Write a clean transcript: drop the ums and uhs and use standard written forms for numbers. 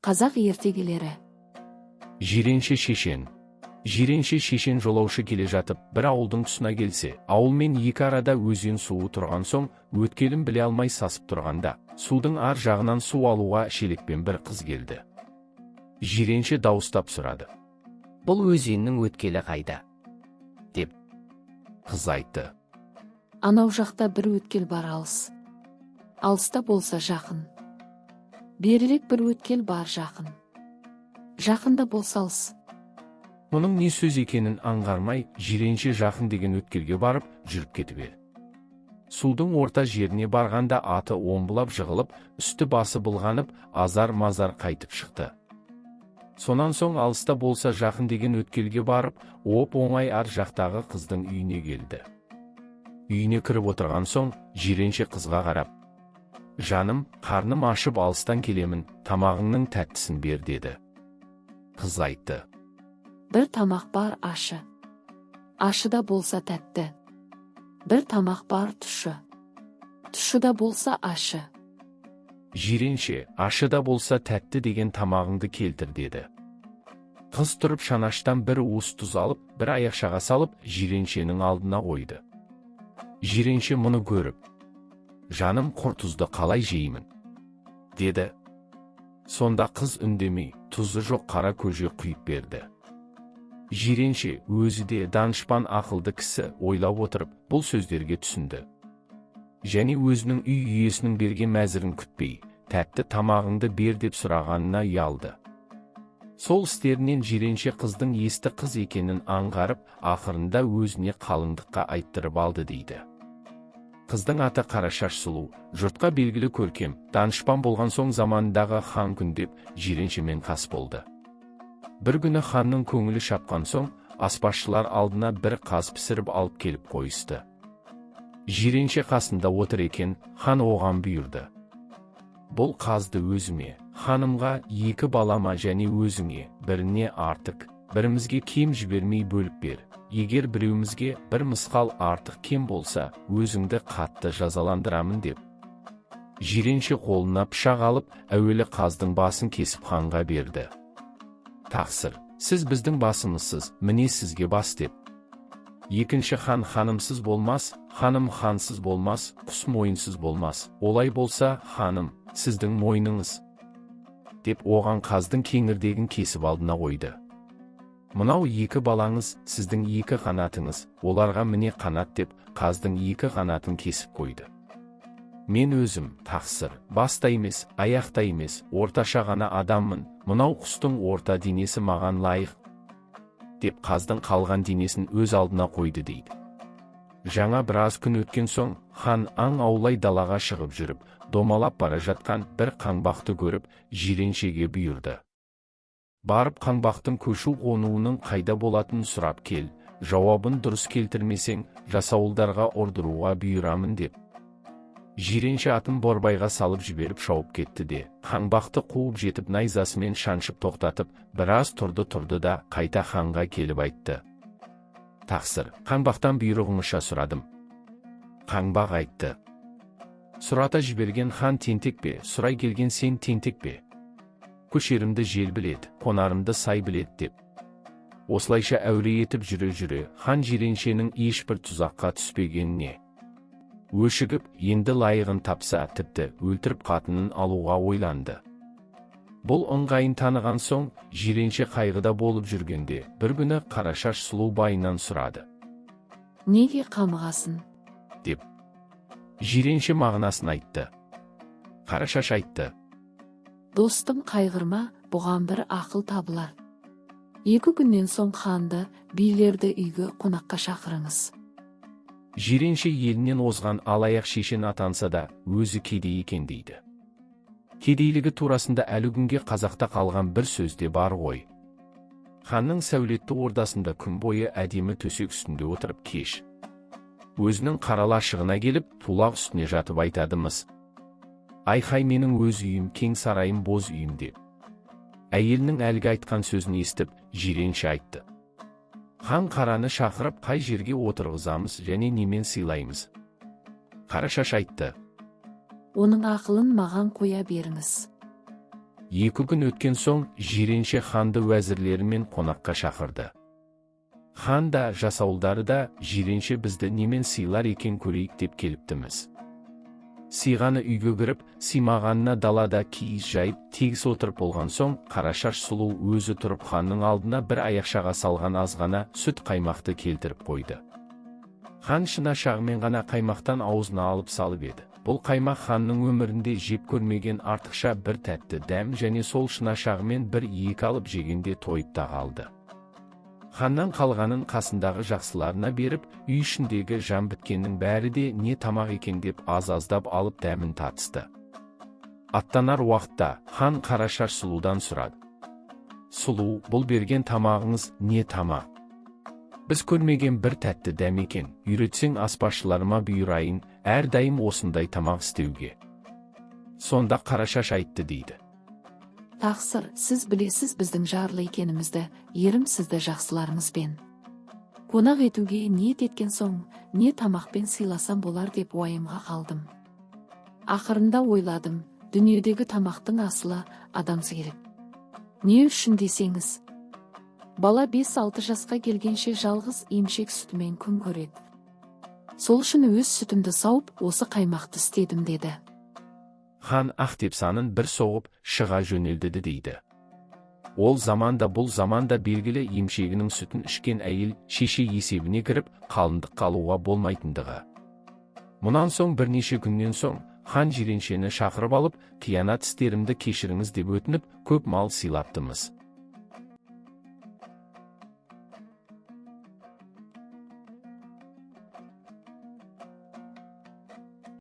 Қазақ ертегілері. Жиренше шешен. Жиренше шешен жолаушы келе жатып, бір ауылдың тұсына келсе, ауылмен екі арада өзен суы тұрған соң, өткелін біле алмай сасып тұрғанда, судың ар жағынан су алуға шелекпен бір қыз келді. Жиренше дауыстап сұрады: "Бұл өзеннің өткелі қайда?" деп. Қыз айтты: Анау жақта бір өткел бар, алыс. Алыста болса жақын. Берірек бір өткел бар, жақын. Жақында болса алыс. Мұның не сөз екенін аңғармай, Жиренше жақын деген өткелге барып, жүріп кетіп еді. Судың орта жеріне барғанда аты омбылап жығылып, үсті басы былғанып, азар-мазар қайтып шықты. Сонан соң алыста болса жақын деген өткелге барып, оп-оңай ар жақтағы қыздың үйіне келді. Үйіне кіріп отырған соң, Жиренше қызға қарап: "Жаным, қарным ашып алыстан келемін, тамағыңның тәттісін бер" деді. Қыз айтты: "Бір тамақ бар, ашы. Ашы да болса тәтті. Бір тамақ бар, тұщы. Тұщы да болса ашы." Жиренше: "Ашы да болса тәтті деген тамағыңды келтір" деді. Қыз тұрып шанаштан бір уыс тұз алып, бір аяқшаға салып, Жиреншенің алдына қойды. Жиренше мұны көріп: "Жаным, құр тұзды қалай жеймін?" деді. Сонда қыз үндемей, тұзы жоқ қара көже құйып берді. Жиренше өзі де данышпан ақылды кісі ойлап отырып, бұл сөздерге түсінді. Және өзінің үй иесінің берген мәзірін күтпей, тәтті тамағыңды бер деп сұрағанына ұялды. Сол істерінен Жиренше қыздың есті қыз екенін аңғарып, ақырында өзіне қалыңдыққа айттырып алды дейді. Қыздың аты Қарашаш сұлу, жұртқа белгілі көркем, данышпан болған соң заманындағы хан күндеп, Жиреншемен қас болды. Бір күні ханның көңілі шапқан соң, аспазшылар алдына бір қаз пісіріп алып келіп қойысты. Жиренше қасында отыр екен, хан оған бұйырды: "Бұл қазды өзіме, ханымға, екі балама және өзіңе, біріне артық, бірімізге кем жібермей бөліп бер. Егер біреуімізге бір мысқал артық кем болса, өзіңді қатты жазаландырамын" деп. Жиренше қолына пышақ алып, әуелі қаздың басын кесіп ханға берді. "Тақсыр, сіз біздің басымызсыз, міне сізге бас" деп. Екінші хан: "Ханымсыз болмас, ханым хансыз болмас, құс мойынсыз болмас. Олай болса, ханым, сіздің мойныңыз" деп оған қаздың кеңірдегін кесіп алдына қойды. "Мынау екі балаңыз, сіздің екі қанатыңыз, оларға міне қанат" деп қаздың екі қанатын кесіп қойды. "Мен өзім, тақсыр, баста емес, аяқта емес, орташа ғана адаммын, мынау құстың орта денесі маған лайық" деп қаздың қалған денесін өз алдына қойды дейді. Жаңа біраз күн өткен соң, хан аң аулай далаға шығып жүріп, домалап бара жатқан бір қаңбақты көріп, Жиреншеге бұйырды: "Барып қаңбақтың көшу қонуының қайда болатынын сұрап кел, жауабын дұрыс келтірмесең, жасауылдарға ұрдыруға бұйырамын" деп. Жиренше атын борбайға салып жіберіп шауып кетті де, қаңбақты қуып жетіп найзасымен шаншып тоқтатып, біраз тұрды да қайта ханға келіп айтты: "Тақсыр, қаңбақтан бұйрығыңызша сұрадым." Қаңбақ айтты: "Сұрата жіберген хан тентек пе, сұрай келген сен тентек пе? Көшерімді жел біледі, қонарымды сай біледі" деп. Осылайша әуре етіп жүре, хан Жиреншенің ешбір тұзаққа түспегеніне өшігіп, енді лайығын тапса, тіпті өлтіріп қатынын алуға ойланды. Бұл ыңғайын таныған соң, Жиренше қайғыда болып жүргенде, бір күні Қарашаш сұлу байынан сұрады: "Неге қамығасың?" деп. Жиренше мағынасын айтты. Қарашаш айтты: "Достым, қайғырма, бұған бір ақыл табылар. 2 күннен соң ханды, билерді үйге қонаққа шақырыңыз." Жиренше елінен озған алаяқ шешен атанса да, өзі кедей екен дейді. Кедейлігі турасында әлі күнге қазақта қалған бір сөзде бар ғой: "Ханның сәулетті ордасында күн бойы әдемі төсек үстінде отырып кеш өзінің қаралашығына келіп, тулақ үстіне жатып айтады-мыс: 'Айхай, менің өз үйім, кең сарайым боз үйім' деп." Әйелінің әлгі айтқан сөзін естіп, Жиренше айтты: "Хан қараны шақырып, қай жерге отырғызамыз және немен сыйлаймыз?" Қарашаш айтты: "Оның ақылын маған қоя беріңіз." 2 күн өткен соң жиренше ханды уәзірлерімен қонаққа шақырды. Хан да, жасауылдары да, жиренше бізді немен сыйлар екен көрейік деп келіптіміз. Сыйғаны үйге кіріп, сыймағанына далада киіз жайып, тегіс отырып болған соң, Қарашаш сұлу өзі тұрып ханның алдына бір аяқшаға салған азғана сүт қаймақты келтіріп қойды. Хан шынашағымен ғана қаймақтан аузына алып салып еді. Бұл қаймақ ханның өмірінде жеп көрмеген артықша бір тәтті дәм және сол шынашағымен бір екі алып жегенде тойып та қалды. Ханнан қалғанын қасындағы жақсыларына беріп, үй ішіндегі жан біткеннің бәрі де не тамақ екен деп аз-аздап алып дәмін татысты. Аттанар уақытта хан Қарашаш сұлудан сұрады. Сұлу, бұл берген тамағыңыз не тамақ? Біз көрмеген бір тәтті дәм екен, үйретсең аспазшыларыма бұйырайын, әрдайым осындай тамақ істеуге. Сонда Қарашаш айтты дейді. Тақсыр, сіз білесіз біздің жарлы екенімізді, ерім сізді жақсыларыңызбен қонақ етуге ниет еткен соң, не тамақпен сыйласам болар деп уайымға қалдым. Ақырында ойладым, дүниедегі тамақтың асылы адамсы керек. Не үшін десеңіз, бала 5-6 жасқа келгенше жалғыз емшек сүтімен күн көреді. Сол үшін өз сүтімді сауып, осы қаймақты істедім деді. Хан ақ деп санын бір соғып, шыға жөнелді дейді. Ол заманда бұл заманда белгілі емшегінің сүтін ішкен әйел шеше есебіне кіріп, қалындық қалуға болмайтындығы. Мұнан соң бірнеше күннен соң, хан жиреншені шақырып алып, қиянат істерімді кешіріңіз деп өтініп, көп мал сыйлаптымыз.